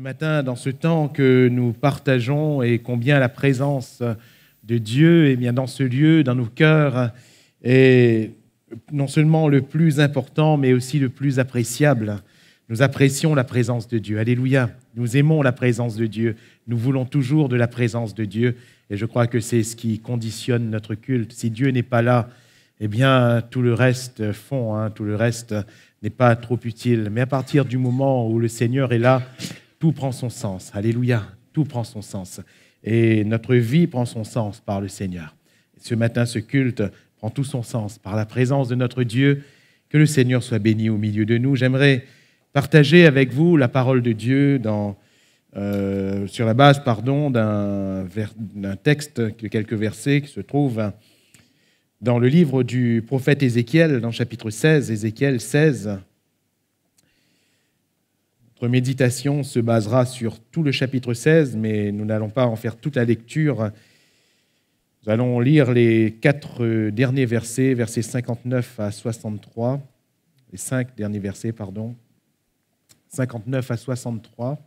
matin, dans ce temps que nous partageons et combien la présence de Dieu est bien dans ce lieu, dans nos cœurs, est non seulement le plus important, mais aussi le plus appréciable. Nous apprécions la présence de Dieu. Alléluia. Nous aimons la présence de Dieu. Nous voulons toujours de la présence de Dieu. Et je crois que c'est ce qui conditionne notre culte. Si Dieu n'est pas là, eh bien, tout le reste fond, tout le reste n'est pas trop utile. Mais à partir du moment où le Seigneur est là, tout prend son sens. Alléluia, tout prend son sens. Et notre vie prend son sens par le Seigneur. Et ce matin, ce culte prend tout son sens par la présence de notre Dieu. Que le Seigneur soit béni au milieu de nous. J'aimerais partager avec vous la parole de Dieu sur la base d'un texte, de quelques versets qui se trouvent dans le livre du prophète Ézéchiel, dans le chapitre 16, Ézéchiel 16. Notre méditation se basera sur tout le chapitre 16, mais nous n'allons pas en faire toute la lecture. Nous allons lire les 4 derniers versets, versets 59 à 63, les 5 derniers versets, 59 à 63.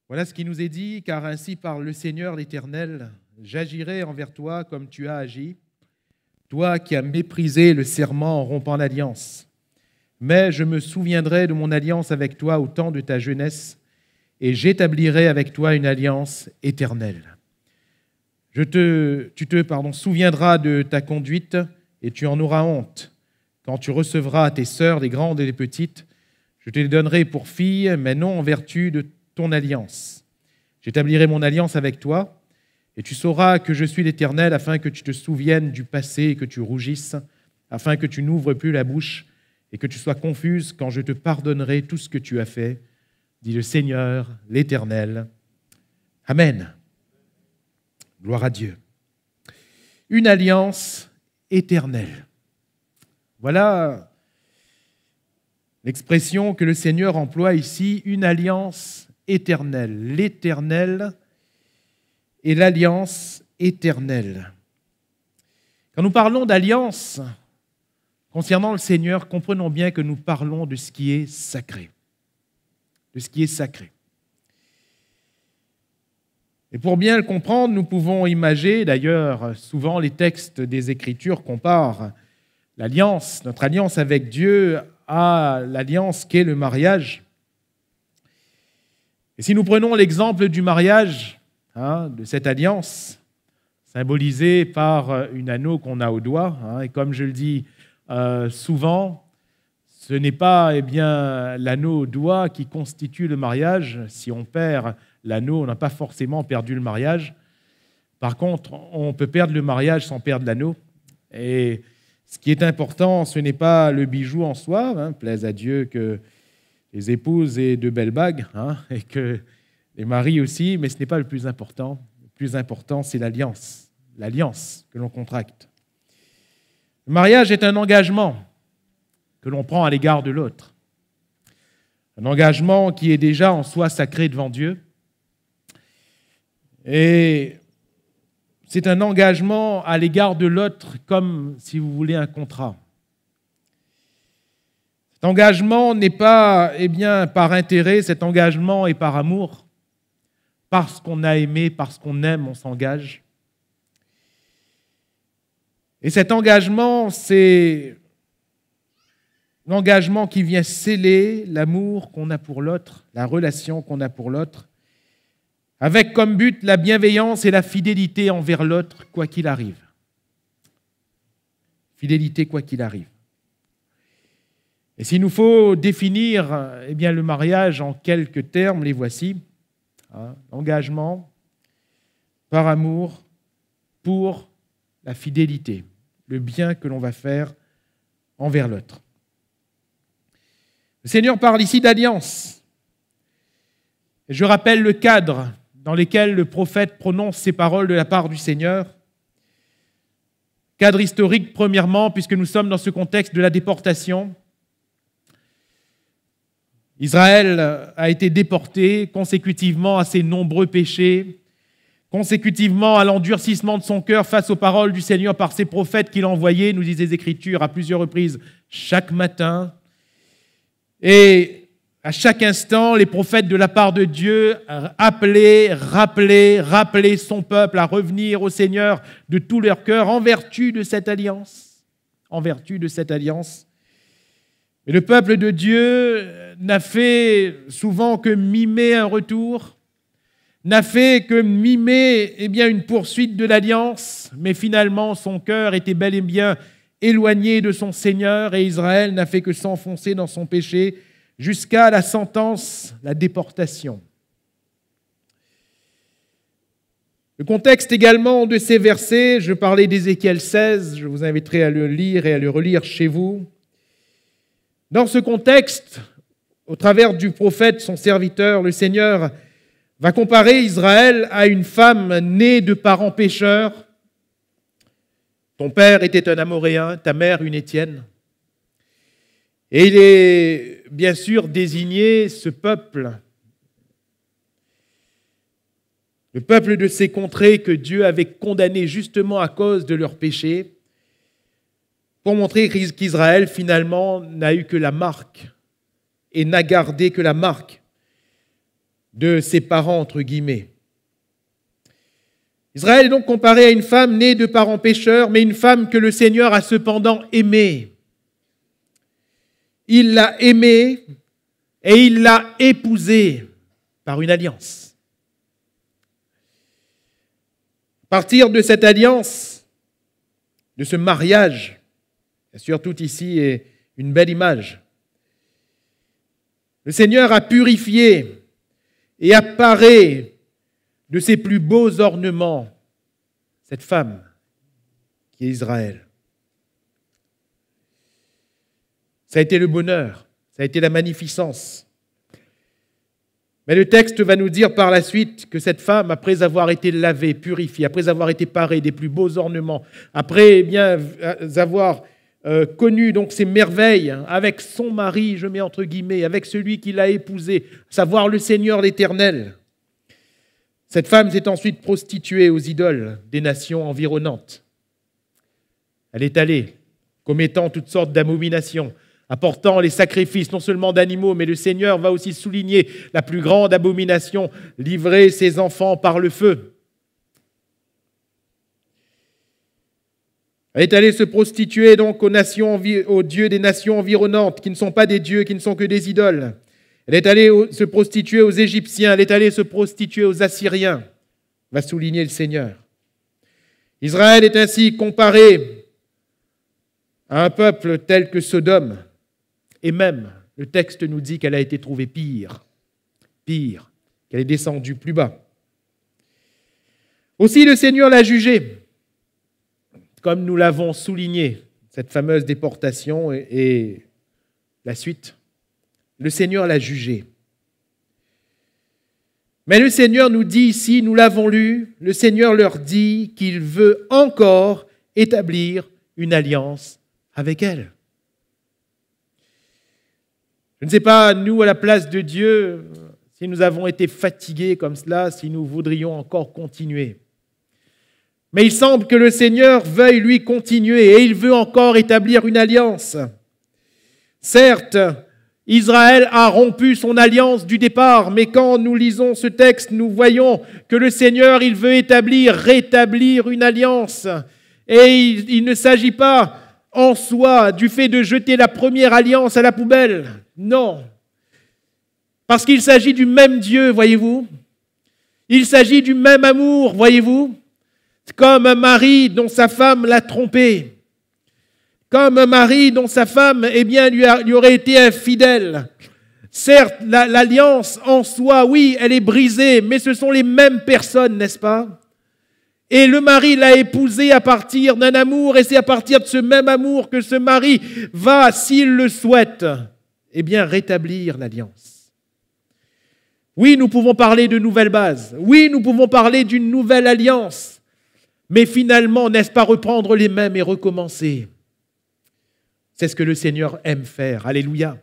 Voilà ce qui nous est dit, car ainsi parle le Seigneur l'Éternel, j'agirai envers toi comme tu as agi, toi qui as méprisé le serment en rompant l'alliance. Mais je me souviendrai de mon alliance avec toi au temps de ta jeunesse, et j'établirai avec toi une alliance éternelle. Tu te souviendras de ta conduite, et tu en auras honte. Quand tu recevras tes sœurs, les grandes et les petites, je te les donnerai pour filles, mais non en vertu de ton alliance. J'établirai mon alliance avec toi, et tu sauras que je suis l'Éternel, afin que tu te souviennes du passé et que tu rougisses, afin que tu n'ouvres plus la bouche et que tu sois confuse quand je te pardonnerai tout ce que tu as fait, dit le Seigneur, l'Éternel. Amen. Gloire à Dieu. Une alliance éternelle. Voilà l'expression que le Seigneur emploie ici, une alliance éternelle. L'Éternel et l'alliance éternelle. Quand nous parlons d'alliance concernant le Seigneur, comprenons bien que nous parlons de ce qui est sacré. De ce qui est sacré. Et pour bien le comprendre, nous pouvons imager, d'ailleurs, souvent les textes des Écritures comparent l'alliance, notre alliance avec Dieu à l'alliance qu'est le mariage. Et si nous prenons l'exemple du mariage, de cette alliance, symbolisée par une anneau qu'on a au doigt, et comme je le dis souvent, ce n'est pas l'anneau au doigt qui constitue le mariage. Si on perd l'anneau, on n'a pas forcément perdu le mariage. Par contre, on peut perdre le mariage sans perdre l'anneau. Et ce qui est important, ce n'est pas le bijou en soi, plaise à Dieu que les épouses aient de belles bagues, et que les maris aussi, mais ce n'est pas le plus important. Le plus important, c'est l'alliance que l'on contracte. Le mariage est un engagement que l'on prend à l'égard de l'autre. Un engagement qui est déjà en soi sacré devant Dieu. Et c'est un engagement à l'égard de l'autre comme, si vous voulez, un contrat. Cet engagement n'est pas par intérêt, cet engagement est par amour. Parce qu'on a aimé, parce qu'on aime, on s'engage. Et cet engagement, c'est l'engagement qui vient sceller l'amour qu'on a pour l'autre, la relation qu'on a pour l'autre, avec comme but la bienveillance et la fidélité envers l'autre, quoi qu'il arrive. Fidélité, quoi qu'il arrive. Et s'il nous faut définir le mariage en quelques termes, les voici. L'engagement par amour pour la fidélité, le bien que l'on va faire envers l'autre. Le Seigneur parle ici d'alliance. Et je rappelle le cadre dans lequel le prophète prononce ces paroles de la part du Seigneur. Cadre historique, premièrement, puisque nous sommes dans ce contexte de la déportation. Israël a été déporté consécutivement à ses nombreux péchés, consécutivement à l'endurcissement de son cœur face aux paroles du Seigneur par ses prophètes qu'il envoyait, nous disent les Écritures, à plusieurs reprises chaque matin. Et À chaque instant, les prophètes de la part de Dieu rappelaient son peuple à revenir au Seigneur de tout leur cœur en vertu de cette alliance. En vertu de cette alliance. Et le peuple de Dieu n'a fait souvent que mimer un retour, n'a fait que mimer une poursuite de l'alliance, mais finalement son cœur était bel et bien éloigné de son Seigneur et Israël n'a fait que s'enfoncer dans son péché jusqu'à la sentence, la déportation. Le contexte également de ces versets, je parlais d'Ézéchiel 16, je vous inviterai à le lire et à le relire chez vous. Dans ce contexte, au travers du prophète, son serviteur, le Seigneur va comparer Israël à une femme née de parents pécheurs. Ton père était un Amoréen, ta mère une Hétienne. Et il est bien sûr désigné ce peuple, le peuple de ces contrées que Dieu avait condamné justement à cause de leurs péchés, pour montrer qu'Israël finalement n'a eu que la marque et n'a gardé que la marque de ses parents, entre guillemets. Israël est donc comparé à une femme née de parents pécheurs, mais une femme que le Seigneur a cependant aimée. Il l'a aimée et il l'a épousée par une alliance. À partir de cette alliance, de ce mariage, bien sûr, tout ici est une belle image. Le Seigneur a purifié et apparé de ses plus beaux ornements cette femme qui est Israël. Ça a été le bonheur, ça a été la magnificence. Mais le texte va nous dire par la suite que cette femme, après avoir été lavée, purifiée, après avoir été parée des plus beaux ornements, après avoir connu donc ces merveilles avec son mari, je mets entre guillemets, avec celui qui l'a épousée, à savoir le Seigneur l'Éternel. Cette femme s'est ensuite prostituée aux idoles des nations environnantes. Elle est allée commettant toutes sortes d'abominations, apportant les sacrifices non seulement d'animaux, mais le Seigneur va aussi souligner la plus grande abomination, livrer ses enfants par le feu. Elle est allée se prostituer donc aux dieux des nations environnantes, qui ne sont pas des dieux, qui ne sont que des idoles. Elle est allée se prostituer aux Égyptiens, elle est allée se prostituer aux Assyriens, va souligner le Seigneur. Israël est ainsi comparé à un peuple tel que Sodome, et même, le texte nous dit qu'elle a été trouvée pire, qu'elle est descendue plus bas. Aussi, le Seigneur l'a jugée, comme nous l'avons souligné, cette fameuse déportation et la suite. Le Seigneur l'a jugée. Mais le Seigneur nous dit ici, nous l'avons lu, le Seigneur leur dit qu'il veut encore établir une alliance avec elle. Je ne sais pas, nous, à la place de Dieu, si nous avons été fatigués comme cela, si nous voudrions encore continuer. Mais il semble que le Seigneur veuille, lui, continuer et il veut encore établir une alliance. Certes, Israël a rompu son alliance du départ, mais quand nous lisons ce texte, nous voyons que le Seigneur, il veut rétablir une alliance. Et il ne s'agit pas en soi du fait de jeter la première alliance à la poubelle. Non. Parce qu'il s'agit du même Dieu, voyez-vous. Il s'agit du même amour, voyez-vous. Comme un mari dont sa femme l'a trompé. Comme un mari dont sa femme, lui aurait été infidèle. Certes, l'alliance en soi, oui, elle est brisée, mais ce sont les mêmes personnes, n'est-ce pas? Et le mari l'a épousée à partir d'un amour, et c'est à partir de ce même amour que ce mari va, s'il le souhaite, rétablir l'alliance. Oui, nous pouvons parler de nouvelles bases. Oui, nous pouvons parler d'une nouvelle alliance. Mais finalement, n'est-ce pas reprendre les mêmes et recommencer? C'est ce que le Seigneur aime faire. Alléluia.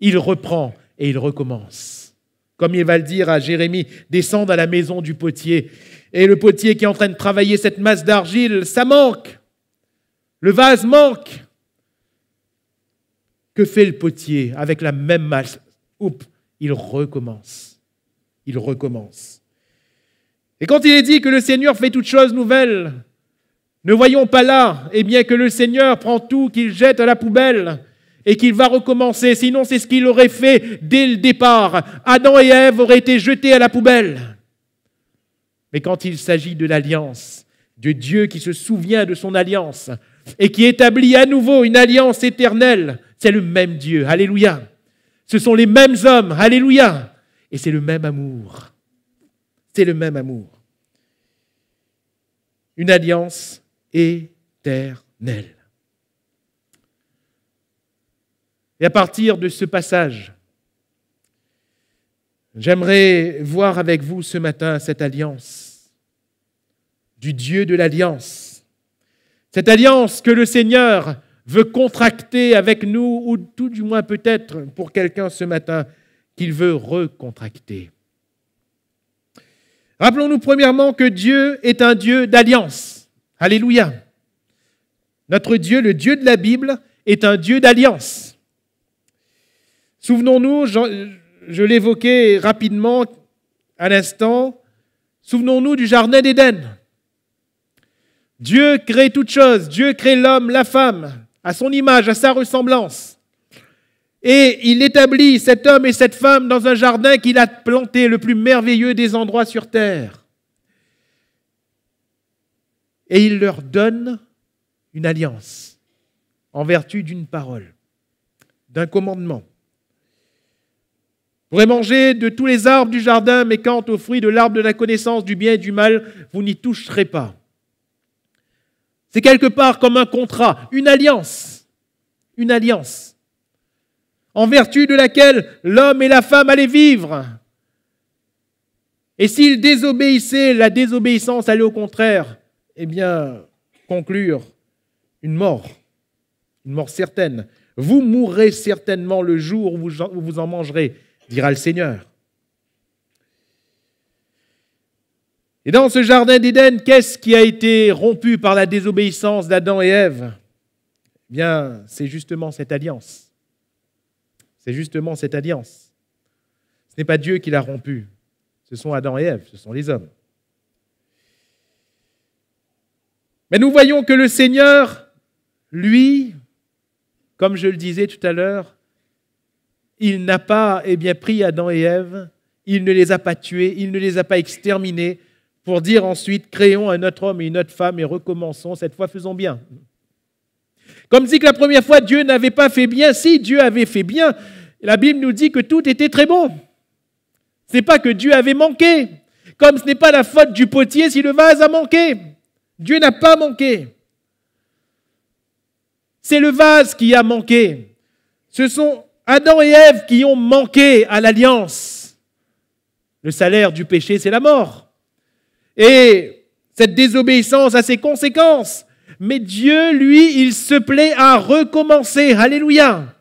Il reprend et il recommence. Comme il va le dire à Jérémie, descendre à la maison du potier. Et le potier qui est en train de travailler cette masse d'argile, ça manque. Le vase manque. Que fait le potier avec la même masse? il recommence. Il recommence. Et quand il est dit que le Seigneur fait toutes choses nouvelles, ne voyons pas là, que le Seigneur prend tout, qu'il jette à la poubelle et qu'il va recommencer. Sinon, c'est ce qu'il aurait fait dès le départ. Adam et Ève auraient été jetés à la poubelle. Mais quand il s'agit de l'alliance, de Dieu qui se souvient de son alliance et qui établit à nouveau une alliance éternelle, c'est le même Dieu. Alléluia. Ce sont les mêmes hommes. Alléluia. Et c'est le même amour. C'est le même amour. Une alliance éternelle. Et à partir de ce passage, j'aimerais voir avec vous ce matin cette alliance du Dieu de l'alliance. Cette alliance que le Seigneur veut contracter avec nous, ou tout du moins peut-être pour quelqu'un ce matin, qu'il veut recontracter. Rappelons-nous premièrement que Dieu est un Dieu d'alliance. Alléluia. Notre Dieu, le Dieu de la Bible, est un Dieu d'alliance. Souvenons-nous, je l'évoquais rapidement à l'instant, souvenons-nous du Jardin d'Éden. Dieu crée toutes choses, Dieu crée l'homme, la femme, à son image, à sa ressemblance. Et il établit cet homme et cette femme dans un jardin qu'il a planté, le plus merveilleux des endroits sur terre. Et il leur donne une alliance en vertu d'une parole, d'un commandement. Vous pourrez manger de tous les arbres du jardin, mais quant aux fruits de l'arbre de la connaissance du bien et du mal, vous n'y toucherez pas. C'est quelque part comme un contrat, une alliance, en vertu de laquelle l'homme et la femme allaient vivre. Et s'ils désobéissaient, la désobéissance allait au contraire, conclure une mort certaine. Vous mourrez certainement le jour où vous en mangerez, dira le Seigneur. Et dans ce jardin d'Éden, qu'est-ce qui a été rompu par la désobéissance d'Adam et Ève ? C'est justement cette alliance. C'est justement cette alliance. Ce n'est pas Dieu qui l'a rompue. Ce sont Adam et Ève, ce sont les hommes. Mais nous voyons que le Seigneur, lui, comme je le disais tout à l'heure, il n'a pas pris Adam et Ève, il ne les a pas tués, il ne les a pas exterminés, pour dire ensuite, créons un autre homme et une autre femme et recommençons, cette fois faisons bien. Comme si que la première fois Dieu n'avait pas fait bien, si Dieu avait fait bien, la Bible nous dit que tout était très bon. Ce n'est pas que Dieu avait manqué, comme ce n'est pas la faute du potier si le vase a manqué. Dieu n'a pas manqué. C'est le vase qui a manqué. Ce sont Adam et Ève qui ont manqué à l'alliance. Le salaire du péché, c'est la mort. Et cette désobéissance a ses conséquences. Mais Dieu, lui, il se plaît à recommencer. Alléluia.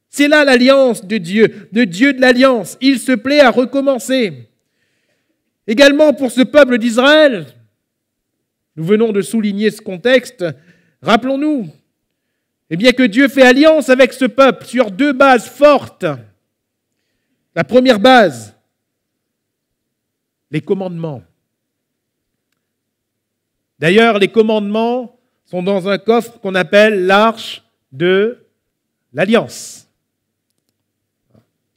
C'est là l'alliance de Dieu de l'alliance. Il se plaît à recommencer. Également pour ce peuple d'Israël, nous venons de souligner ce contexte, rappelons-nous, que Dieu fait alliance avec ce peuple sur deux bases fortes. La première base, les commandements. D'ailleurs, les commandements sont dans un coffre qu'on appelle l'arche de l'alliance.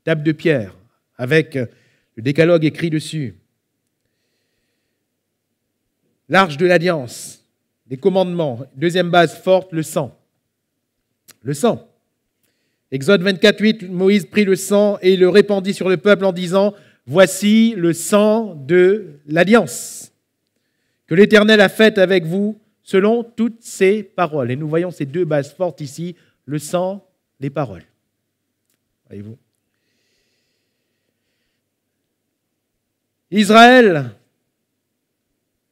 Table de pierre, avec le décalogue écrit dessus. L'arche de l'alliance, les commandements. Deuxième base forte, le sang. Le sang. Exode 24, 8, Moïse prit le sang et il le répandit sur le peuple en disant « Voici le sang de l'alliance que l'Éternel a faite avec vous selon toutes ses paroles. » Et nous voyons ces deux bases fortes ici, le sang, les paroles. Voyez-vous ? Israël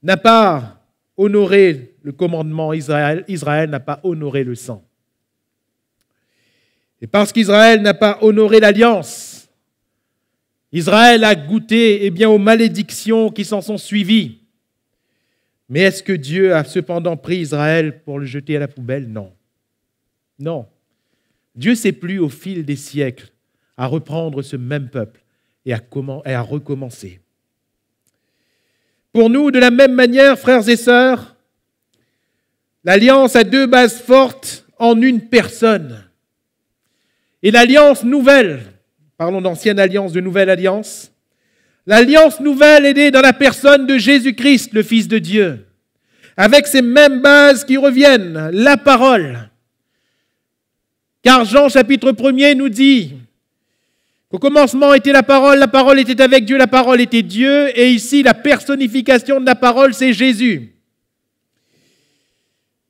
n'a pas honoré le commandement, Israël n'a pas honoré le sang. Et parce qu'Israël n'a pas honoré l'alliance, Israël a goûté aux malédictions qui s'en sont suivies. Mais est-ce que Dieu a cependant pris Israël pour le jeter à la poubelle ? Non. Non. Dieu s'est plu au fil des siècles à reprendre ce même peuple et à recommencer. Pour nous, de la même manière, frères et sœurs, l'alliance a deux bases fortes en une personne. Et l'alliance nouvelle, parlons d'ancienne alliance, de nouvelle alliance, l'alliance nouvelle est née dans la personne de Jésus-Christ, le Fils de Dieu, avec ces mêmes bases qui reviennent, la parole. Car Jean chapitre 1er nous dit qu'au commencement était la parole était avec Dieu, la parole était Dieu, et ici la personnification de la parole, c'est Jésus.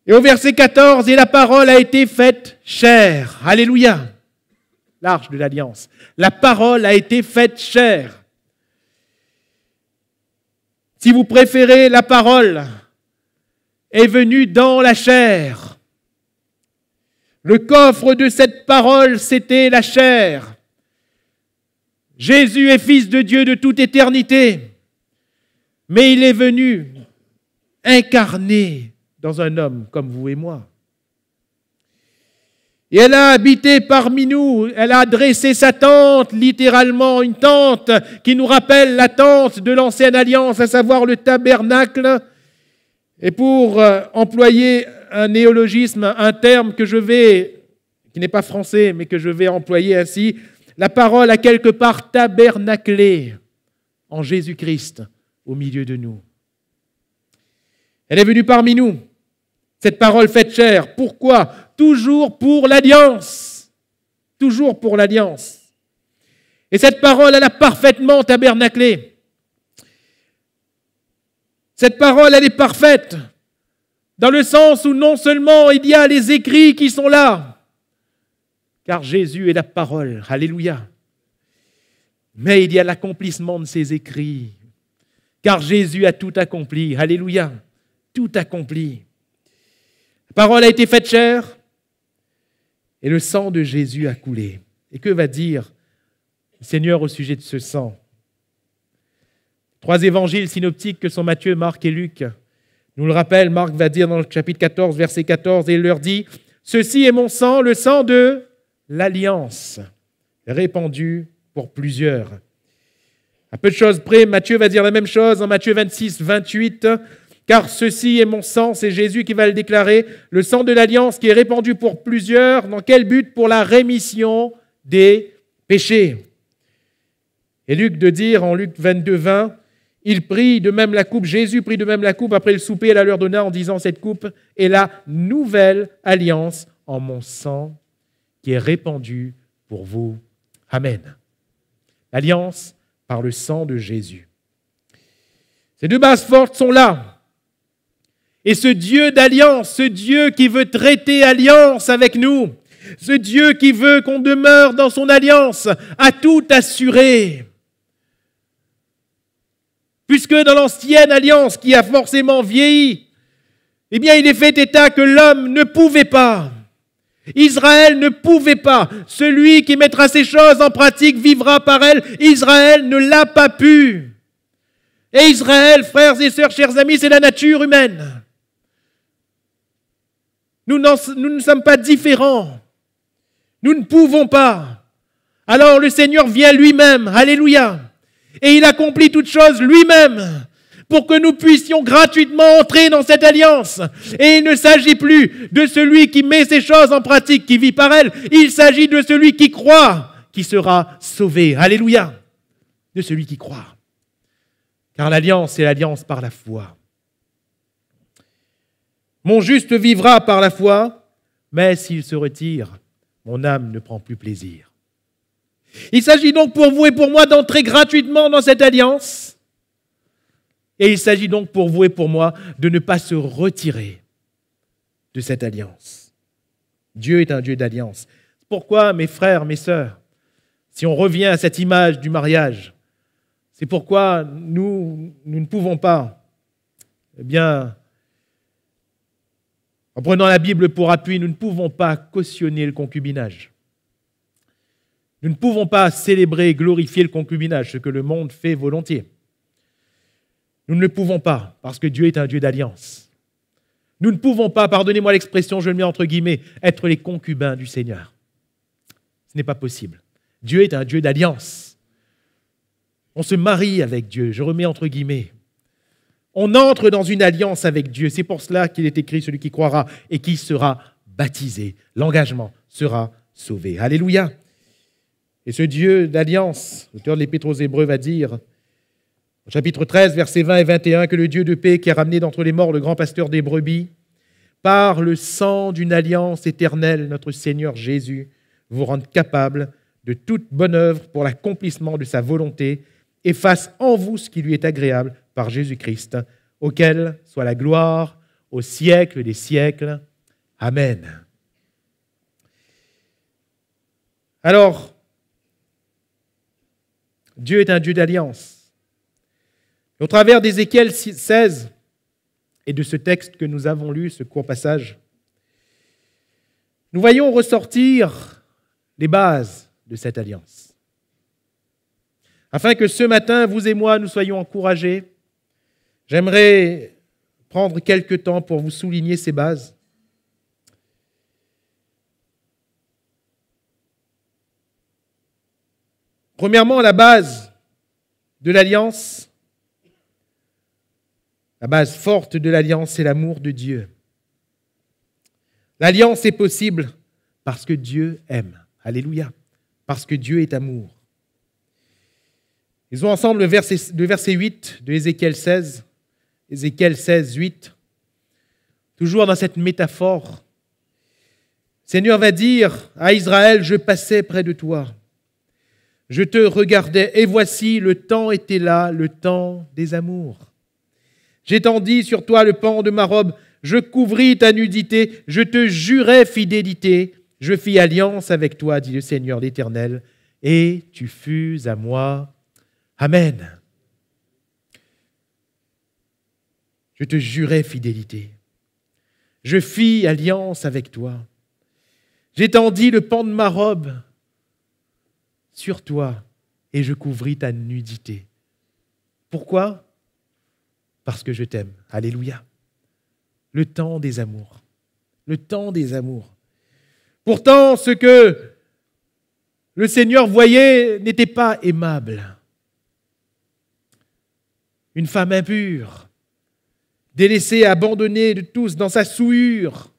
Et au verset 14, et la parole a été faite chair. Alléluia. L'arche de l'alliance. La parole a été faite chair. Si vous préférez, la parole est venue dans la chair. Le coffre de cette parole, c'était la chair. Jésus est Fils de Dieu de toute éternité, mais il est venu incarné dans un homme comme vous et moi. Et elle a habité parmi nous, elle a dressé sa tente, littéralement une tente qui nous rappelle la tente de l'ancienne alliance, à savoir le tabernacle. Et pour employer un néologisme, un terme qui n'est pas français, mais que je vais employer ainsi, la parole a quelque part tabernaclé en Jésus-Christ au milieu de nous. Elle est venue parmi nous, cette parole faite chair. Pourquoi ? Toujours pour l'alliance. Toujours pour l'alliance. Et cette parole, elle a parfaitement tabernaclé. Cette parole, elle est parfaite, dans le sens où non seulement il y a les écrits qui sont là, car Jésus est la parole, alléluia, mais il y a l'accomplissement de ces écrits, car Jésus a tout accompli, alléluia, tout accompli. La parole a été faite chair, et le sang de Jésus a coulé. Et que va dire le Seigneur au sujet de ce sang ? 3 évangiles synoptiques que sont Matthieu, Marc et Luc nous le rappellent. Marc va dire dans le chapitre 14, verset 14, et il leur dit « Ceci est mon sang, le sang de l'alliance, répandu pour plusieurs. » À peu de choses près, Matthieu va dire la même chose en Matthieu 26, 28, « Car ceci est mon sang », c'est Jésus qui va le déclarer, « le sang de l'alliance qui est répandu pour plusieurs. Dans quel but ? Pour la rémission des péchés. » Et Luc de dire en Luc 22, 20, il prit de même la coupe, Jésus prit de même la coupe après le souper et la leur donna en disant, cette coupe est la nouvelle alliance en mon sang qui est répandue pour vous. Amen. L'alliance par le sang de Jésus. Ces deux bases fortes sont là. Et ce Dieu d'alliance, ce Dieu qui veut traiter alliance avec nous, ce Dieu qui veut qu'on demeure dans son alliance, a tout assuré. Puisque dans l'ancienne alliance qui a forcément vieilli, eh bien il est fait état que l'homme ne pouvait pas. Israël ne pouvait pas. Celui qui mettra ces choses en pratique vivra par elles. Israël ne l'a pas pu. Et Israël, frères et sœurs, chers amis, c'est la nature humaine. Nous ne sommes pas différents. Nous ne pouvons pas. Alors le Seigneur vient lui-même. Alléluia. Et il accomplit toutes choses lui-même pour que nous puissions gratuitement entrer dans cette alliance. Et il ne s'agit plus de celui qui met ces choses en pratique, qui vit par elles. Il s'agit de celui qui croit, qui sera sauvé. Alléluia. De celui qui croit. Car l'alliance, c'est l'alliance par la foi. Mon juste vivra par la foi, mais s'il se retire, mon âme ne prend plus plaisir. Il s'agit donc pour vous et pour moi d'entrer gratuitement dans cette alliance. Et il s'agit donc pour vous et pour moi de ne pas se retirer de cette alliance. Dieu est un Dieu d'alliance. Pourquoi, mes frères, mes sœurs, si on revient à cette image du mariage, c'est pourquoi nous ne pouvons pas, en prenant la Bible pour appui, nous ne pouvons pas cautionner le concubinage. Nous ne pouvons pas célébrer et glorifier le concubinage, ce que le monde fait volontiers. Nous ne le pouvons pas, parce que Dieu est un Dieu d'alliance. Nous ne pouvons pas, pardonnez-moi l'expression, je le mets entre guillemets, être les concubins du Seigneur. Ce n'est pas possible. Dieu est un Dieu d'alliance. On se marie avec Dieu, je remets entre guillemets. On entre dans une alliance avec Dieu. C'est pour cela qu'il est écrit, celui qui croira et qui sera baptisé. L'engagement sera sauvé. Alléluia. Et ce Dieu d'alliance, l'auteur de l'Épître aux Hébreux va dire, au chapitre 13, versets 20 et 21, que le Dieu de paix qui a ramené d'entre les morts le grand pasteur des brebis, par le sang d'une alliance éternelle, notre Seigneur Jésus, vous rende capable de toute bonne œuvre pour l'accomplissement de sa volonté et fasse en vous ce qui lui est agréable par Jésus-Christ, auquel soit la gloire au siècle des siècles. Amen. Alors, Dieu est un Dieu d'alliance. Au travers d'Ézéchiel 16 et de ce texte que nous avons lu, ce court passage, nous voyons ressortir les bases de cette alliance. Afin que ce matin, vous et moi, nous soyons encouragés, j'aimerais prendre quelques temps pour vous souligner ces bases. Premièrement, la base de l'alliance, la base forte de l'alliance, c'est l'amour de Dieu. L'alliance est possible parce que Dieu aime. Alléluia. Parce que Dieu est amour. Ils ont ensemble le verset 8 de Ézéchiel 16. Ézéchiel 16, 8. Toujours dans cette métaphore. Le Seigneur va dire à Israël, je passais près de toi. Je te regardais et voici, le temps était là, le temps des amours. J'étendis sur toi le pan de ma robe, je couvris ta nudité, je te jurai fidélité, je fis alliance avec toi, dit le Seigneur l'Éternel, et tu fus à moi. Amen. Je te jurai fidélité. Je fis alliance avec toi. J'étendis le pan de ma robe sur toi et je couvris ta nudité. Pourquoi ? Parce que je t'aime. Alléluia. Le temps des amours. Le temps des amours. Pourtant, ce que le Seigneur voyait n'était pas aimable. Une femme impure, délaissée, abandonnée de tous dans sa souillure.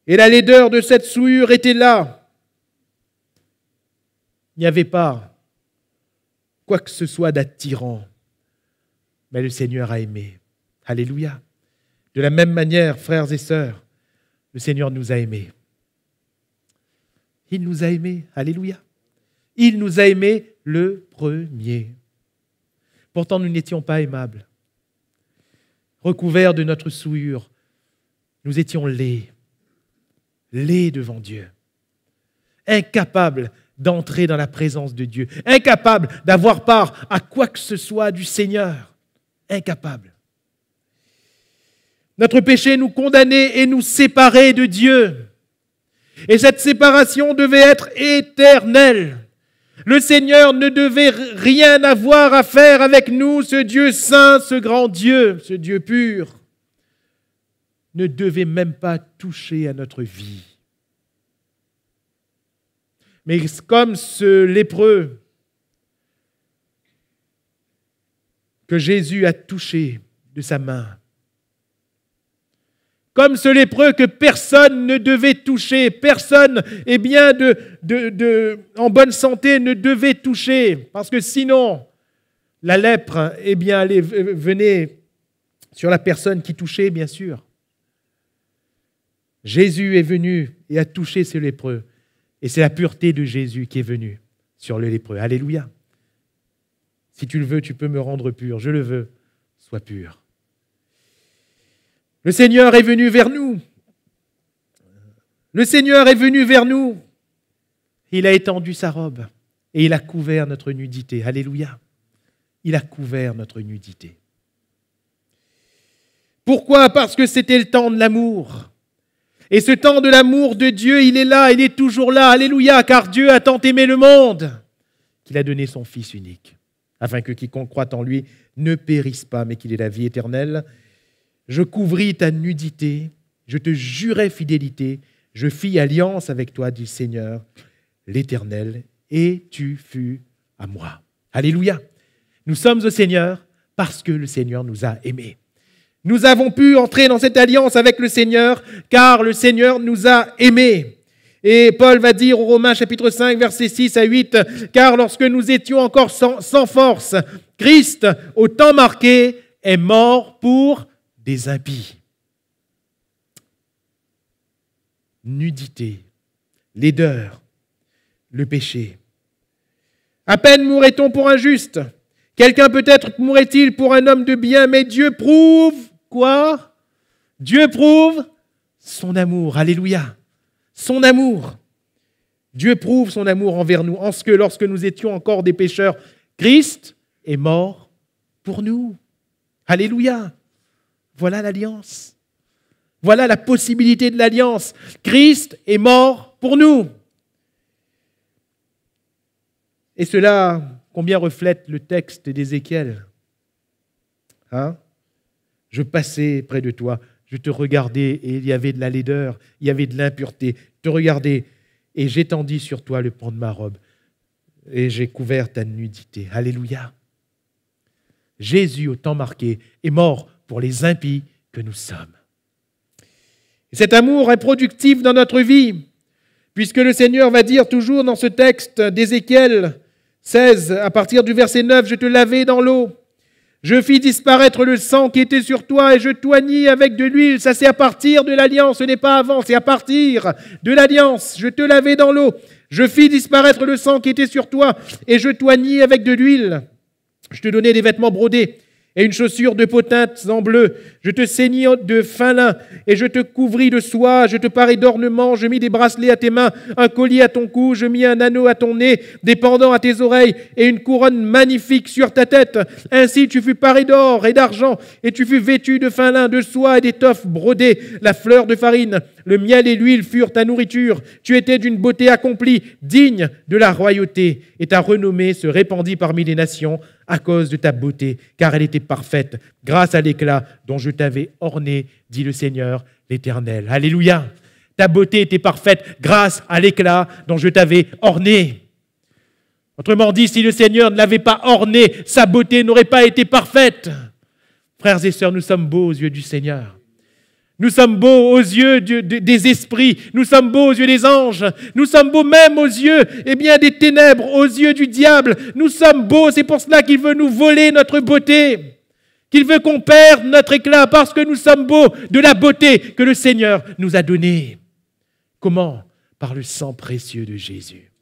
Et la laideur de cette souillure était là. Il n'y avait pas quoi que ce soit d'attirant. Mais le Seigneur a aimé. Alléluia. De la même manière, frères et sœurs, le Seigneur nous a aimés. Il nous a aimés. Alléluia. Il nous a aimés le premier. Pourtant, nous n'étions pas aimables. Recouverts de notre souillure, nous étions laids. Laids devant Dieu. Incapables d'entrer dans la présence de Dieu. Incapables d'avoir part à quoi que ce soit du Seigneur. Incapables. Notre péché nous condamnait et nous séparait de Dieu. Et cette séparation devait être éternelle. Le Seigneur ne devait rien avoir à faire avec nous, ce Dieu saint, ce grand Dieu, ce Dieu pur, ne devait même pas toucher à notre vie. Mais comme ce lépreux que Jésus a touché de sa main, comme ce lépreux que personne ne devait toucher, personne en bonne santé ne devait toucher, parce que sinon, la lèpre venait sur la personne qui touchait, bien sûr. Jésus est venu et a touché ce lépreux, et c'est la pureté de Jésus qui est venue sur le lépreux. Alléluia. Si tu le veux, tu peux me rendre pur. Je le veux, sois pur. Le Seigneur est venu vers nous. Le Seigneur est venu vers nous. Il a étendu sa robe et il a couvert notre nudité. Alléluia. Il a couvert notre nudité. Pourquoi ? Parce que c'était le temps de l'amour. Et ce temps de l'amour de Dieu, il est là, il est toujours là. Alléluia, car Dieu a tant aimé le monde qu'il a donné son Fils unique, afin que quiconque croit en lui ne périsse pas, mais qu'il ait la vie éternelle. Je couvris ta nudité, je te jurai fidélité, Je fis alliance avec toi, dit le Seigneur, l'Éternel, et tu fus à moi. Alléluia. Nous sommes au Seigneur parce que le Seigneur nous a aimés. Nous avons pu entrer dans cette alliance avec le Seigneur car le Seigneur nous a aimés. Et Paul va dire aux Romains chapitre 5, versets 6 à 8, « Car lorsque nous étions encore sans force, Christ, au temps marqué, est mort pour des impies. » Nudité, laideur, le péché. À peine mourrait-on pour un juste. Quelqu'un peut-être mourrait-il pour un homme de bien, mais Dieu prouve quoi? Dieu prouve son amour. Alléluia. Son amour. Dieu prouve son amour envers nous, en ce que lorsque nous étions encore des pécheurs, Christ est mort pour nous. Alléluia. Voilà l'alliance. Voilà la possibilité de l'alliance. Christ est mort pour nous. Et cela, combien reflète le texte d'Ézéchiel? Je passais près de toi, je te regardais et il y avait de la laideur, il y avait de l'impureté. Je te regardais et j'étendis sur toi le pan de ma robe et j'ai couvert ta nudité. Alléluia. Jésus, au temps marqué, est mort pour les impies que nous sommes. Et cet amour est productif dans notre vie, puisque le Seigneur va dire toujours dans ce texte d'Ézéchiel 16, à partir du verset 9, « Je te lavai dans l'eau, je fis disparaître le sang qui était sur toi et je t'oignis avec de l'huile. » Ça, c'est à partir de l'alliance, ce n'est pas avant, c'est à partir de l'alliance. « Je te lavai dans l'eau, je fis disparaître le sang qui était sur toi et je t'oignis avec de l'huile. Je te donnai des vêtements brodés et une chaussure de potinte en bleu. Je te ceignis de fin lin et je te couvris de soie. Je te parai d'ornements. Je mis des bracelets à tes mains, un collier à ton cou. Je mis un anneau à ton nez, des pendants à tes oreilles et une couronne magnifique sur ta tête. Ainsi tu fus paré d'or et d'argent et tu fus vêtu de fin lin, de soie et d'étoffes brodées. La fleur de farine, le miel et l'huile furent ta nourriture. Tu étais d'une beauté accomplie, digne de la royauté. Et ta renommée se répandit parmi les nations à cause de ta beauté, car elle était parfaite, grâce à l'éclat dont je t'avais orné, dit le Seigneur l'Éternel. Alléluia! Ta beauté était parfaite grâce à l'éclat dont je t'avais orné. Autrement dit, si le Seigneur ne l'avait pas orné, sa beauté n'aurait pas été parfaite. Frères et sœurs, nous sommes beaux aux yeux du Seigneur. Nous sommes beaux aux yeux des esprits, nous sommes beaux aux yeux des anges, nous sommes beaux même aux yeux des ténèbres, aux yeux du diable. Nous sommes beaux, c'est pour cela qu'il veut nous voler notre beauté, qu'il veut qu'on perde notre éclat parce que nous sommes beaux de la beauté que le Seigneur nous a donnée. Comment? Par le sang précieux de Jésus.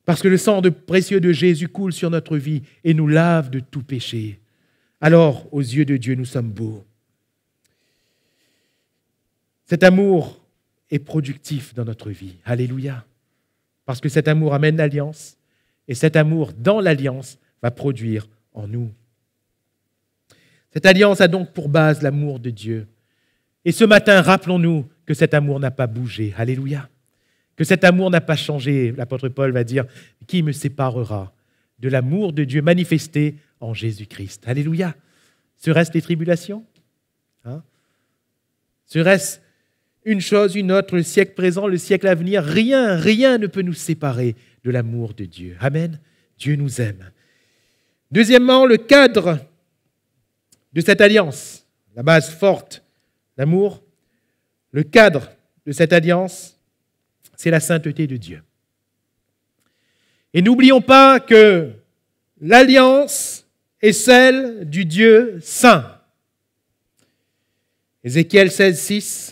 Parce que le sang précieux de Jésus coule sur notre vie et nous lave de tout péché. Alors, aux yeux de Dieu, nous sommes beaux. Cet amour est productif dans notre vie. Alléluia. Parce que cet amour amène l'alliance et cet amour dans l'alliance va produire en nous. Cette alliance a donc pour base l'amour de Dieu. Et ce matin, rappelons-nous que cet amour n'a pas bougé. Alléluia. Que cet amour n'a pas changé. L'apôtre Paul va dire « Qui me séparera de l'amour de Dieu manifesté en Jésus-Christ ?» Alléluia. Serait-ce les tribulations? Serait-ce une chose, une autre, le siècle présent, le siècle à venir? Rien ne peut nous séparer de l'amour de Dieu. Amen. Dieu nous aime. Deuxièmement, le cadre de cette alliance, la base forte, l'amour, le cadre de cette alliance, c'est la sainteté de Dieu. Et n'oublions pas que l'alliance est celle du Dieu saint. Ézéchiel 16, 6.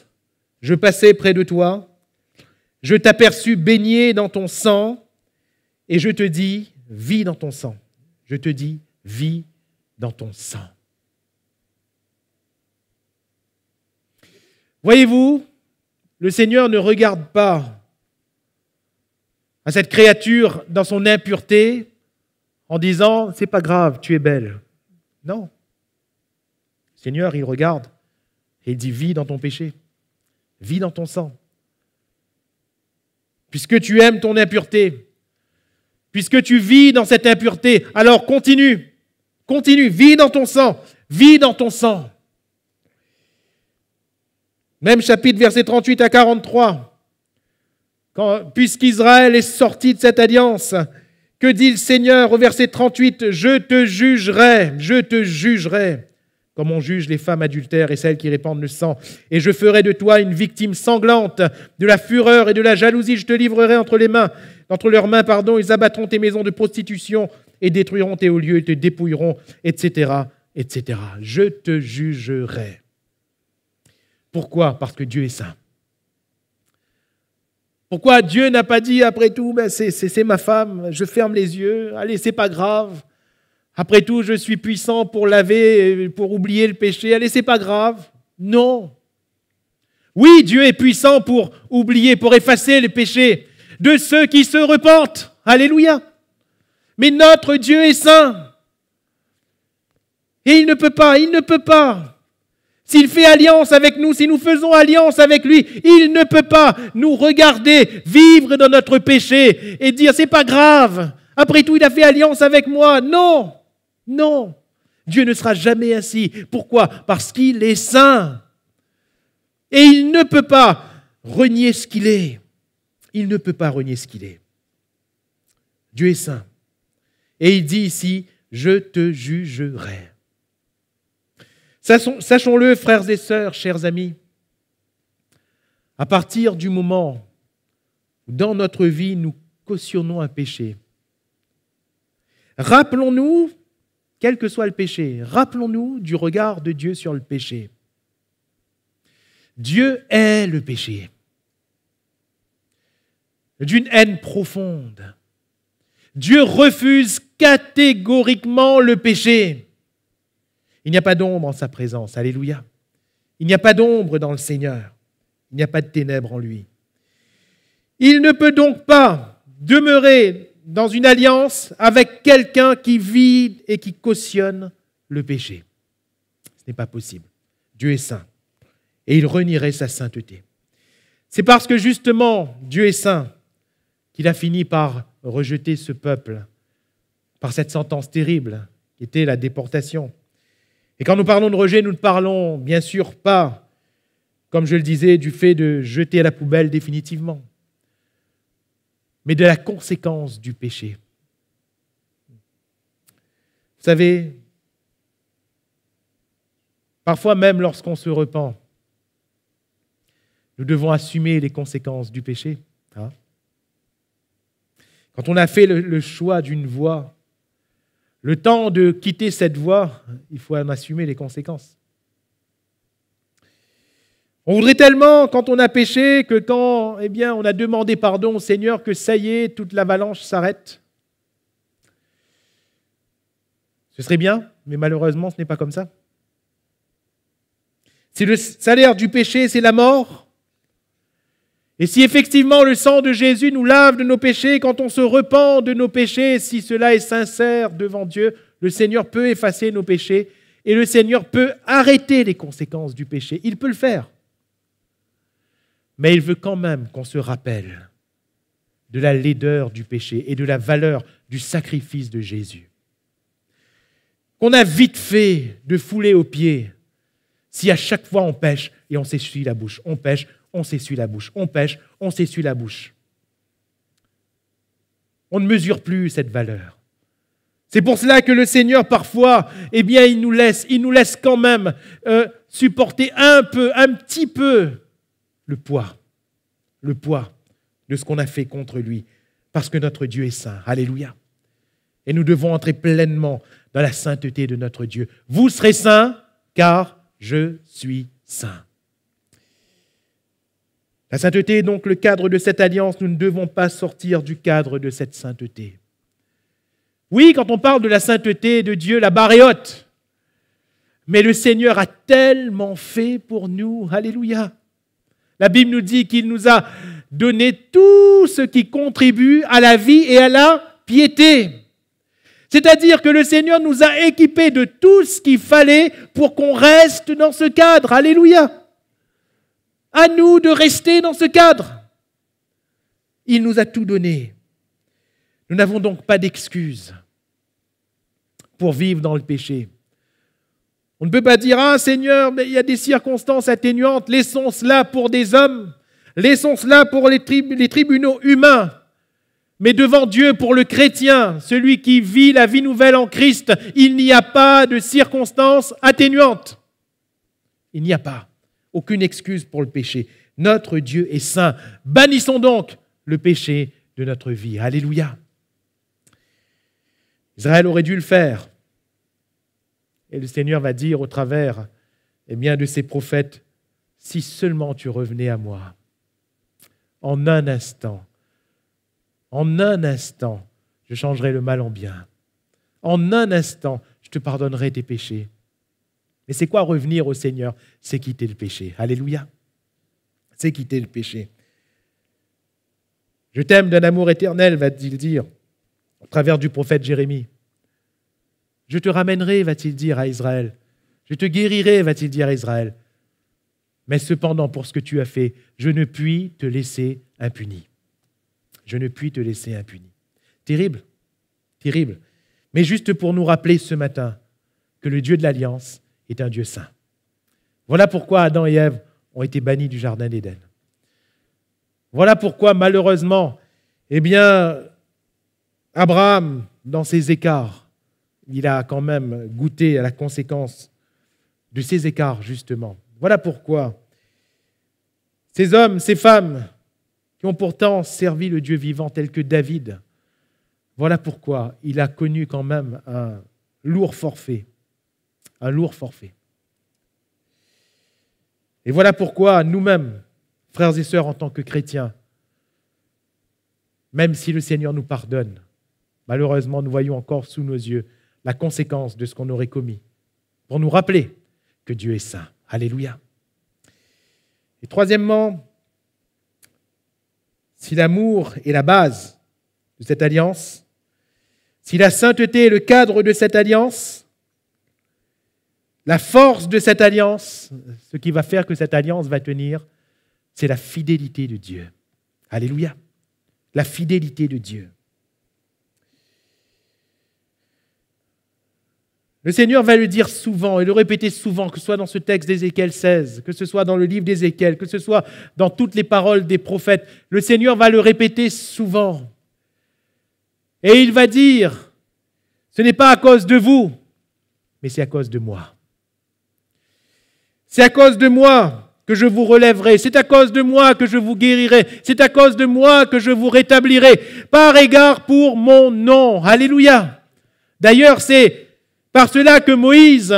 Je passai près de toi, je t'aperçus baigné dans ton sang, et je te dis, vis dans ton sang. Je te dis, vis dans ton sang. Voyez-vous, le Seigneur ne regarde pas à cette créature dans son impureté en disant, c'est pas grave, tu es belle. Non. Le Seigneur, il regarde et il dit, vis dans ton péché. Vis dans ton sang. Puisque tu aimes ton impureté, puisque tu vis dans cette impureté, alors continue, vis dans ton sang, vis dans ton sang. Même chapitre, versets 38 à 43. Puisqu'Israël est sorti de cette alliance, que dit le Seigneur au verset 38 ? Je te jugerai, comme on juge les femmes adultères et celles qui répandent le sang. Et je ferai de toi une victime sanglante, de la fureur et de la jalousie. Je te livrerai entre leurs mains, ils abattront tes maisons de prostitution et détruiront tes hauts lieux et te dépouilleront, etc., etc. Je te jugerai. Pourquoi ? Parce que Dieu est saint. Pourquoi Dieu n'a pas dit, après tout, c'est ma femme, je ferme les yeux, allez, c'est pas grave. Après tout, je suis puissant pour laver, pour oublier le péché, allez, c'est pas grave. Non. Oui, Dieu est puissant pour oublier, pour effacer le péché de ceux qui se repentent. Alléluia. Mais notre Dieu est saint. Et il ne peut pas. S'il fait alliance avec nous, si nous faisons alliance avec lui, il ne peut pas nous regarder vivre dans notre péché et dire c'est pas grave. Après tout, il a fait alliance avec moi. Non, non. Dieu ne sera jamais ainsi. Pourquoi ? Parce qu'il est saint. Et il ne peut pas renier ce qu'il est. Il ne peut pas renier ce qu'il est. Dieu est saint. Et il dit ici, je te jugerai. Sachons-le, frères et sœurs, chers amis, à partir du moment où dans notre vie nous cautionnons un péché, rappelons-nous, quel que soit le péché, rappelons-nous du regard de Dieu sur le péché. Dieu hait le péché, d'une haine profonde. Dieu refuse catégoriquement le péché. Il n'y a pas d'ombre en sa présence. Alléluia. Il n'y a pas d'ombre dans le Seigneur. Il n'y a pas de ténèbres en lui. Il ne peut donc pas demeurer dans une alliance avec quelqu'un qui vit et qui cautionne le péché. Ce n'est pas possible. Dieu est saint. Et il renierait sa sainteté. C'est parce que justement Dieu est saint qu'il a fini par rejeter ce peuple par cette sentence terrible qui était la déportation. Et quand nous parlons de rejet, nous ne parlons bien sûr pas, comme je le disais, du fait de jeter à la poubelle définitivement, mais de la conséquence du péché. Vous savez, parfois même lorsqu'on se repent, nous devons assumer les conséquences du péché. Quand on a fait le choix d'une voie, le temps de quitter cette voie, il faut en assumer les conséquences. On voudrait tellement, quand on a péché, que quand on a demandé pardon au Seigneur, que ça y est, toute l'avalanche s'arrête. Ce serait bien, mais malheureusement, ce n'est pas comme ça. Si le salaire du péché, c'est la mort, et si effectivement le sang de Jésus nous lave de nos péchés, quand on se repent de nos péchés, si cela est sincère devant Dieu, le Seigneur peut effacer nos péchés et le Seigneur peut arrêter les conséquences du péché. Il peut le faire. Mais il veut quand même qu'on se rappelle de la laideur du péché et de la valeur du sacrifice de Jésus. Qu'on a vite fait de fouler aux pieds si à chaque fois on pêche et on s'essuie la bouche. On pêche, on s'essuie la bouche. On pêche, on s'essuie la bouche. On ne mesure plus cette valeur. C'est pour cela que le Seigneur, parfois, il nous laisse quand même supporter un petit peu le poids de ce qu'on a fait contre lui, parce que notre Dieu est saint. Alléluia. Et nous devons entrer pleinement dans la sainteté de notre Dieu. Vous serez saints, car je suis saint. La sainteté est donc le cadre de cette alliance. Nous ne devons pas sortir du cadre de cette sainteté. Oui, quand on parle de la sainteté de Dieu, la barre est haute. Mais le Seigneur a tellement fait pour nous. Alléluia. La Bible nous dit qu'il nous a donné tout ce qui contribue à la vie et à la piété. C'est-à-dire que le Seigneur nous a équipés de tout ce qu'il fallait pour qu'on reste dans ce cadre. Alléluia. À nous de rester dans ce cadre. Il nous a tout donné. Nous n'avons donc pas d'excuses pour vivre dans le péché. On ne peut pas dire « Ah Seigneur, mais il y a des circonstances atténuantes, laissons cela pour des hommes, laissons cela pour les tribunaux humains. » Mais devant Dieu, pour le chrétien, celui qui vit la vie nouvelle en Christ, il n'y a pas de circonstances atténuantes. Il n'y a pas. Aucune excuse pour le péché. Notre Dieu est saint. Bannissons donc le péché de notre vie. Alléluia. Israël aurait dû le faire. Et le Seigneur va dire au travers de ses prophètes, « Si seulement tu revenais à moi, en un instant, je changerai le mal en bien. En un instant, je te pardonnerai tes péchés. » Mais c'est quoi revenir au Seigneur? C'est quitter le péché. Alléluia. C'est quitter le péché. « Je t'aime d'un amour éternel », va-t-il dire, au travers du prophète Jérémie. « Je te ramènerai », va-t-il dire à Israël. « Je te guérirai », va-t-il dire à Israël. Mais cependant, pour ce que tu as fait, je ne puis te laisser impuni. Je ne puis te laisser impuni. Terrible, terrible. Mais juste pour nous rappeler ce matin que le Dieu de l'Alliance est un Dieu saint. Voilà pourquoi Adam et Ève ont été bannis du Jardin d'Éden. Voilà pourquoi, malheureusement, Abraham, dans ses écarts, il a quand même goûté à la conséquence de ces écarts, justement. Voilà pourquoi ces hommes, ces femmes, qui ont pourtant servi le Dieu vivant tel que David, voilà pourquoi il a connu quand même un lourd forfait. Un lourd forfait. Et voilà pourquoi nous-mêmes, frères et sœurs, en tant que chrétiens, même si le Seigneur nous pardonne, malheureusement, nous voyons encore sous nos yeux la conséquence de ce qu'on aurait commis, pour nous rappeler que Dieu est saint. Alléluia. Et troisièmement, si l'amour est la base de cette alliance, si la sainteté est le cadre de cette alliance, la force de cette alliance, ce qui va faire que cette alliance va tenir, c'est la fidélité de Dieu. Alléluia. La fidélité de Dieu. Le Seigneur va le dire souvent et le répéter souvent, que ce soit dans ce texte d'Ézéchiel 16, que ce soit dans le livre d'Ézéchiel, que ce soit dans toutes les paroles des prophètes. Le Seigneur va le répéter souvent. Et il va dire, ce n'est pas à cause de vous, mais c'est à cause de moi. C'est à cause de moi que je vous relèverai. C'est à cause de moi que je vous guérirai. C'est à cause de moi que je vous rétablirai, par égard pour mon nom. Alléluia. D'ailleurs, c'est par cela que Moïse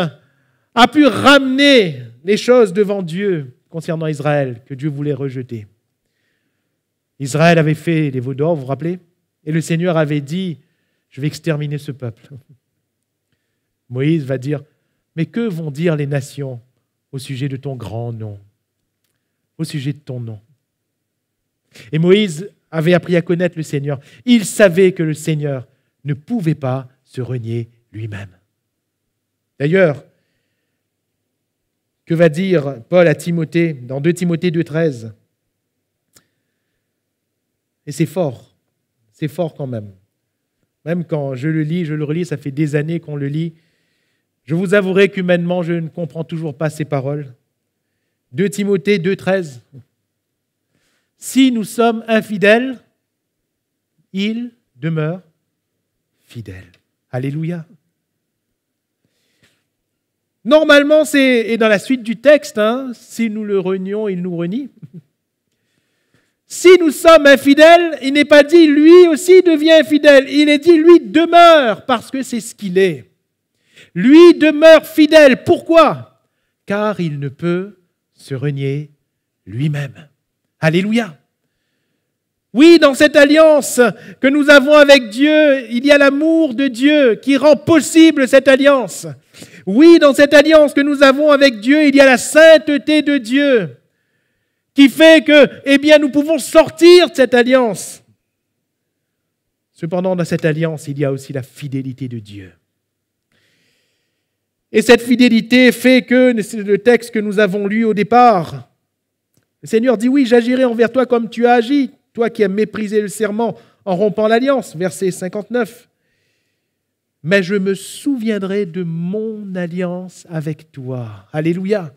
a pu ramener les choses devant Dieu concernant Israël, que Dieu voulait rejeter. Israël avait fait les veaux d'or, vous vous rappelez? Et le Seigneur avait dit, je vais exterminer ce peuple. Moïse va dire, mais que vont dire les nations au sujet de ton grand nom, au sujet de ton nom? Et Moïse avait appris à connaître le Seigneur. Il savait que le Seigneur ne pouvait pas se renier lui-même. D'ailleurs, que va dire Paul à Timothée dans 2 Timothée 2,13? Et c'est fort quand même. Même quand je le relis, ça fait des années qu'on le lit. Je vous avouerai qu'humainement, je ne comprends toujours pas ces paroles. 2 Timothée 2,13. Si nous sommes infidèles, il demeure fidèle. Alléluia. Normalement, et dans la suite du texte, si nous le renions, il nous renie. Si nous sommes infidèles, il n'est pas dit lui aussi devient infidèle. Il est dit lui demeure, parce que c'est ce qu'il est. Lui demeure fidèle. Pourquoi? Car il ne peut se renier lui-même. Alléluia. Oui, dans cette alliance que nous avons avec Dieu, il y a l'amour de Dieu qui rend possible cette alliance. Oui, dans cette alliance que nous avons avec Dieu, il y a la sainteté de Dieu qui fait que, nous pouvons sortir de cette alliance. Cependant, dans cette alliance, il y a aussi la fidélité de Dieu. Et cette fidélité fait que, c'est le texte que nous avons lu au départ, le Seigneur dit, oui, j'agirai envers toi comme tu as agi, toi qui as méprisé le serment en rompant l'alliance, verset 59. mais je me souviendrai de mon alliance avec toi. Alléluia.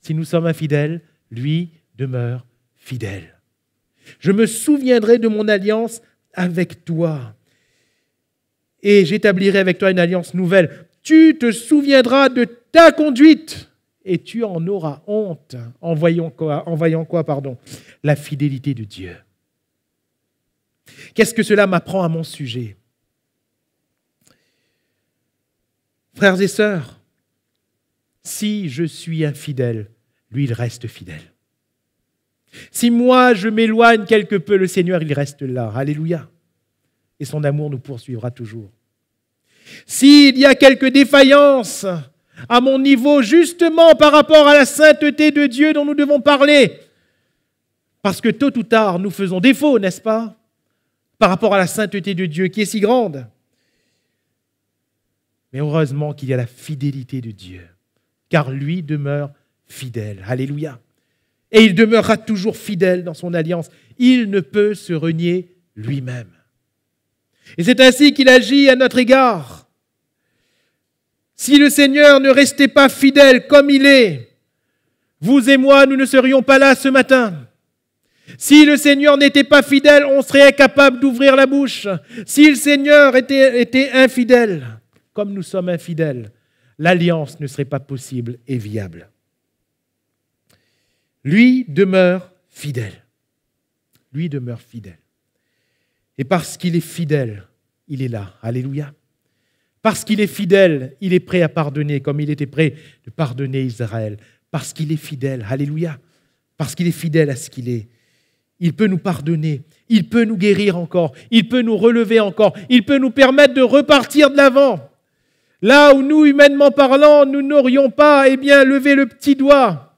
Si nous sommes infidèles, lui demeure fidèle. Je me souviendrai de mon alliance avec toi. Et j'établirai avec toi une alliance nouvelle. Tu te souviendras de ta conduite et tu en auras honte en voyant quoi, la fidélité de Dieu. Qu'est-ce que cela m'apprend à mon sujet? Frères et sœurs, si je suis infidèle, lui, il reste fidèle. Si moi, je m'éloigne quelque peu, le Seigneur, il reste là. Alléluia. Et son amour nous poursuivra toujours. S'il y a quelques défaillances à mon niveau, justement par rapport à la sainteté de Dieu dont nous devons parler, parce que tôt ou tard, nous faisons défaut, n'est-ce pas? Par rapport à la sainteté de Dieu qui est si grande. Mais heureusement qu'il y a la fidélité de Dieu, car lui demeure fidèle. Alléluia. Et il demeurera toujours fidèle dans son alliance. Il ne peut se renier lui-même. Et c'est ainsi qu'il agit à notre égard. Si le Seigneur ne restait pas fidèle comme il est, vous et moi, nous ne serions pas là ce matin. Si le Seigneur n'était pas fidèle, on serait incapable d'ouvrir la bouche. Si le Seigneur était infidèle, comme nous sommes infidèles, l'alliance ne serait pas possible et viable. Lui demeure fidèle. Lui demeure fidèle. Et parce qu'il est fidèle, il est là. Alléluia. Parce qu'il est fidèle, il est prêt à pardonner, comme il était prêt de pardonner Israël. Parce qu'il est fidèle. Alléluia. Parce qu'il est fidèle à ce qu'il est. Il peut nous pardonner. Il peut nous guérir encore. Il peut nous relever encore. Il peut nous permettre de repartir de l'avant. Là où nous, humainement parlant, nous n'aurions pas levé le petit doigt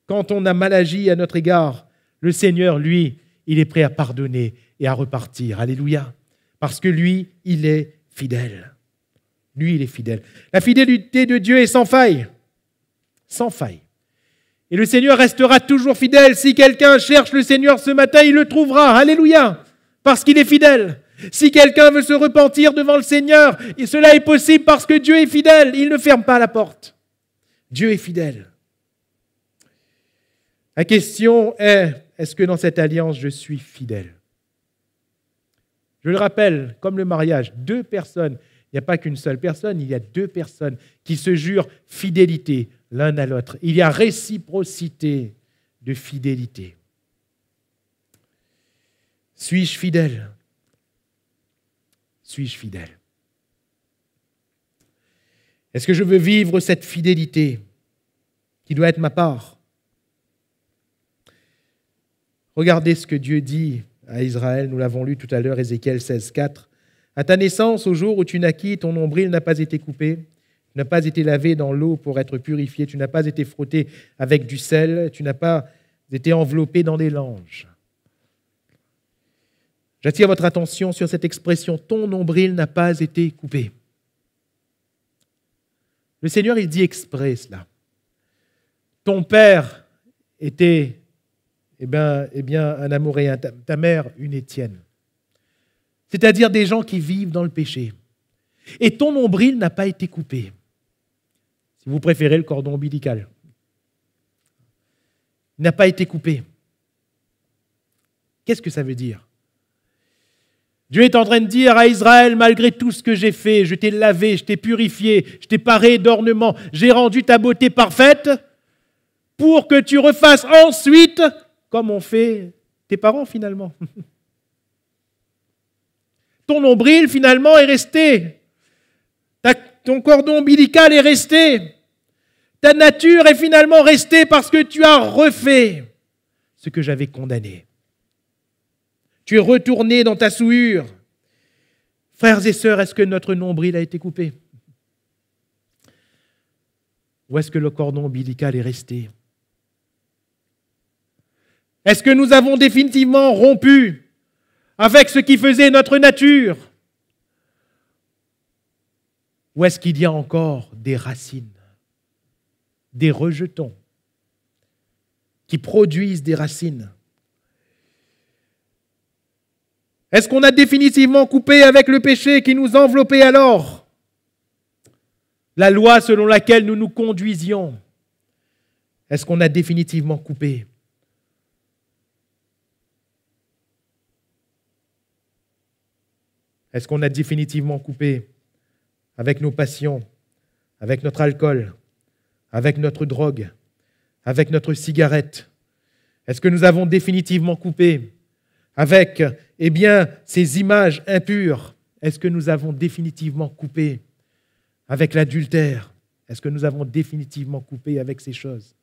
quand on a mal agi à notre égard. Le Seigneur, lui, il est prêt à pardonner et à repartir. Alléluia. Parce que lui, il est fidèle. Lui, il est fidèle. La fidélité de Dieu est sans faille. Sans faille. Et le Seigneur restera toujours fidèle. Si quelqu'un cherche le Seigneur ce matin, il le trouvera. Alléluia. Parce qu'il est fidèle. Si quelqu'un veut se repentir devant le Seigneur, et cela est possible parce que Dieu est fidèle. Il ne ferme pas la porte. Dieu est fidèle. La question est-ce que dans cette alliance, je suis fidèle? Je le rappelle, comme le mariage, 2 personnes, il n'y a pas qu'une seule personne, il y a 2 personnes qui se jurent fidélité l'un à l'autre. Il y a réciprocité de fidélité. Suis-je fidèle? Suis-je fidèle? Est-ce que je veux vivre cette fidélité qui doit être ma part? Regardez ce que Dieu dit à Israël, nous l'avons lu tout à l'heure, Ézéchiel 16:4. À ta naissance, au jour où tu naquis, ton nombril n'a pas été coupé, tu n'as pas été lavé dans l'eau pour être purifié, tu n'as pas été frotté avec du sel, tu n'as pas été enveloppé dans des langes. J'attire votre attention sur cette expression, ton nombril n'a pas été coupé. Le Seigneur, il dit exprès cela. Ton père était un Amoréen, ta mère, une Étienne. C'est-à-dire des gens qui vivent dans le péché. Et ton nombril n'a pas été coupé. Si vous préférez le cordon ombilical. Il n'a pas été coupé. Qu'est-ce que ça veut dire? Dieu est en train de dire à Israël, malgré tout ce que j'ai fait, je t'ai lavé, je t'ai purifié, je t'ai paré d'ornements, j'ai rendu ta beauté parfaite pour que tu refasses ensuite comme ont fait tes parents finalement. Ton nombril finalement est resté. Ton cordon ombilical est resté. Ta nature est finalement restée parce que tu as refait ce que j'avais condamné. Tu es retourné dans ta souillure. Frères et sœurs, est-ce que notre nombril a été coupé? Ou est-ce que le cordon ombilical est resté? Est-ce que nous avons définitivement rompu avec ce qui faisait notre nature? Ou est-ce qu'il y a encore des racines, des rejetons qui produisent des racines? Est-ce qu'on a définitivement coupé avec le péché qui nous enveloppait alors? la loi selon laquelle nous nous conduisions, est-ce qu'on a définitivement coupé? Est-ce qu'on a définitivement coupé avec nos passions, avec notre alcool, avec notre drogue, avec notre cigarette? Est-ce que nous avons définitivement coupé avec, ces images impures? Est-ce que nous avons définitivement coupé avec l'adultère? Est-ce que nous avons définitivement coupé avec ces choses?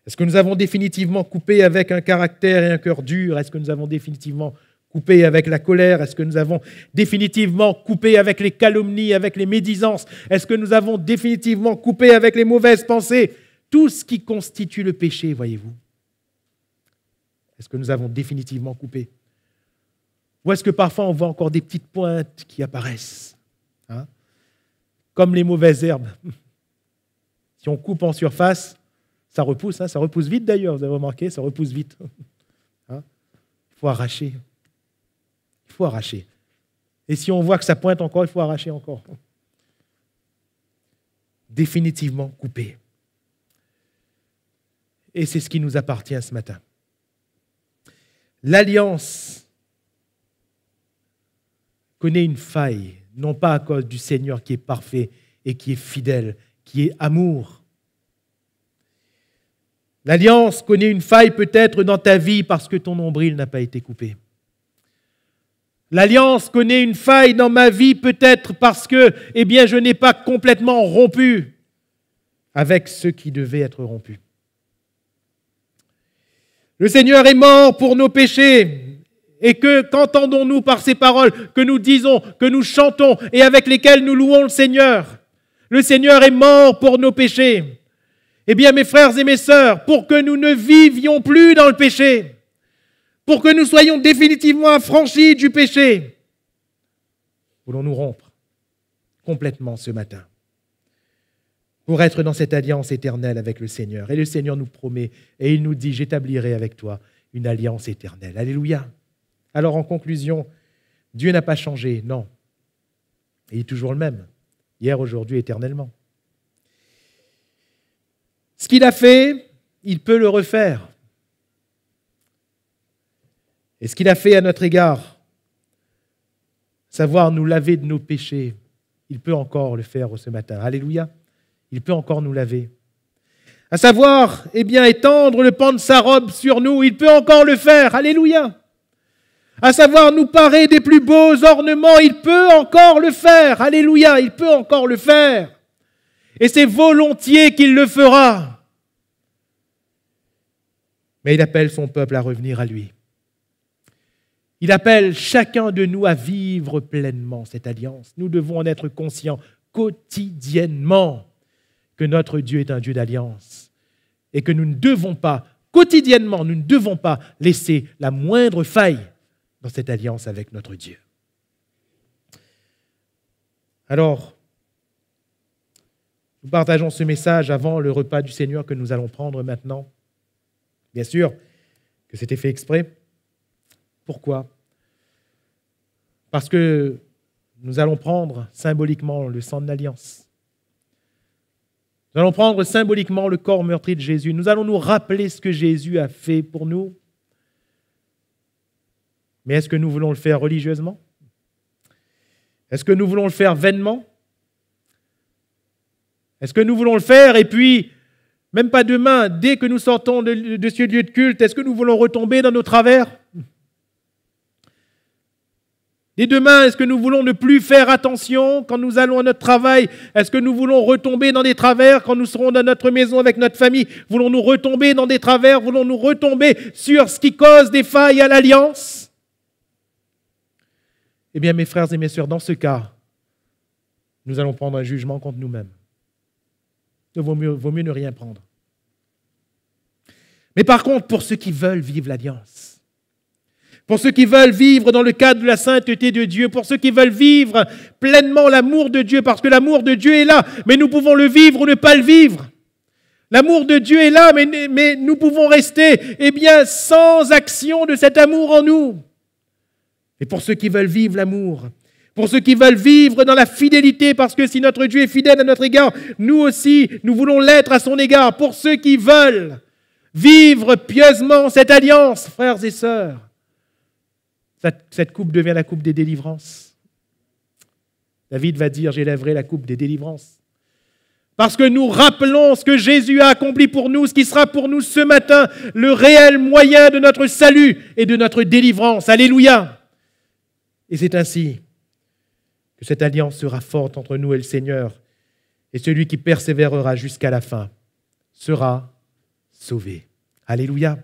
Est-ce que nous avons définitivement coupé avec un caractère et un cœur dur? Est-ce que nous avons définitivement coupé avec la colère? Est-ce que nous avons définitivement coupé avec les calomnies, avec les médisances? Est-ce que nous avons définitivement coupé avec les mauvaises pensées? Tout ce qui constitue le péché, voyez-vous. Est-ce que nous avons définitivement coupé? Ou est-ce que parfois on voit encore des petites pointes qui apparaissent, comme les mauvaises herbes? Si on coupe en surface, ça repousse, ça repousse vite d'ailleurs, vous avez remarqué, ça repousse vite. Il faut arracher. Il faut arracher. Et si on voit que ça pointe encore, il faut arracher encore. Définitivement coupé. Et c'est ce qui nous appartient ce matin. L'alliance connaît une faille, non pas à cause du Seigneur qui est parfait et qui est fidèle, qui est amour. L'alliance connaît une faille peut-être dans ta vie parce que ton nombril n'a pas été coupé. L'alliance connaît une faille dans ma vie peut-être parce que, je n'ai pas complètement rompu avec ceux qui devaient être rompus. Le Seigneur est mort pour nos péchés. Et qu'entendons-nous par ces paroles que nous disons, que nous chantons et avec lesquelles nous louons le Seigneur? Le Seigneur est mort pour nos péchés. Mes frères et mes sœurs, pour que nous ne vivions plus dans le péché, pour que nous soyons définitivement affranchis du péché, voulons-nous rompre complètement ce matin pour être dans cette alliance éternelle avec le Seigneur. Et le Seigneur nous promet, et il nous dit, j'établirai avec toi une alliance éternelle. Alléluia. Alors en conclusion, Dieu n'a pas changé, non. Il est toujours le même, hier, aujourd'hui, éternellement. Ce qu'il a fait, il peut le refaire. Et ce qu'il a fait à notre égard, savoir nous laver de nos péchés, il peut encore le faire ce matin. Alléluia. Il peut encore nous laver. À savoir, étendre le pan de sa robe sur nous, il peut encore le faire. Alléluia. À savoir nous parer des plus beaux ornements, il peut encore le faire. Alléluia, il peut encore le faire. Et c'est volontiers qu'il le fera. Mais il appelle son peuple à revenir à lui. Il appelle chacun de nous à vivre pleinement cette alliance. Nous devons en être conscients quotidiennement que notre Dieu est un Dieu d'alliance et que nous ne devons pas, quotidiennement, nous ne devons pas laisser la moindre faille dans cette alliance avec notre Dieu. Alors, nous partageons ce message avant le repas du Seigneur que nous allons prendre maintenant. Bien sûr que c'était fait exprès. Pourquoi? Parce que nous allons prendre symboliquement le sang de l'alliance. Nous allons prendre symboliquement le corps meurtri de Jésus. Nous allons nous rappeler ce que Jésus a fait pour nous. Mais est-ce que nous voulons le faire religieusement? Est-ce que nous voulons le faire vainement? Est-ce que nous voulons le faire et puis, même pas demain, dès que nous sortons de ce lieu de culte, est-ce que nous voulons retomber dans nos travers? Et demain, est-ce que nous voulons ne plus faire attention quand nous allons à notre travail? Est-ce que nous voulons retomber dans des travers quand nous serons dans notre maison avec notre famille? Voulons-nous retomber dans des travers? Voulons-nous retomber sur ce qui cause des failles à l'alliance? Mes frères et mes sœurs, dans ce cas, nous allons prendre un jugement contre nous-mêmes. Il vaut mieux ne rien prendre. Mais par contre, pour ceux qui veulent vivre l'alliance, pour ceux qui veulent vivre dans le cadre de la sainteté de Dieu, pour ceux qui veulent vivre pleinement l'amour de Dieu, parce que l'amour de Dieu est là, mais nous pouvons le vivre ou ne pas le vivre. L'amour de Dieu est là, mais nous pouvons rester, sans action de cet amour en nous. Et pour ceux qui veulent vivre l'amour, Pour ceux qui veulent vivre dans la fidélité, parce que si notre Dieu est fidèle à notre égard, nous aussi, nous voulons l'être à son égard. Pour ceux qui veulent vivre pieusement cette alliance, frères et sœurs, cette coupe devient la coupe des délivrances. David va dire, j'élèverai la coupe des délivrances. Parce que nous rappelons ce que Jésus a accompli pour nous, ce qui sera pour nous ce matin le réel moyen de notre salut et de notre délivrance. Alléluia! Et c'est ainsi que cette alliance sera forte entre nous et le Seigneur. Et celui qui persévérera jusqu'à la fin sera sauvé. Alléluia!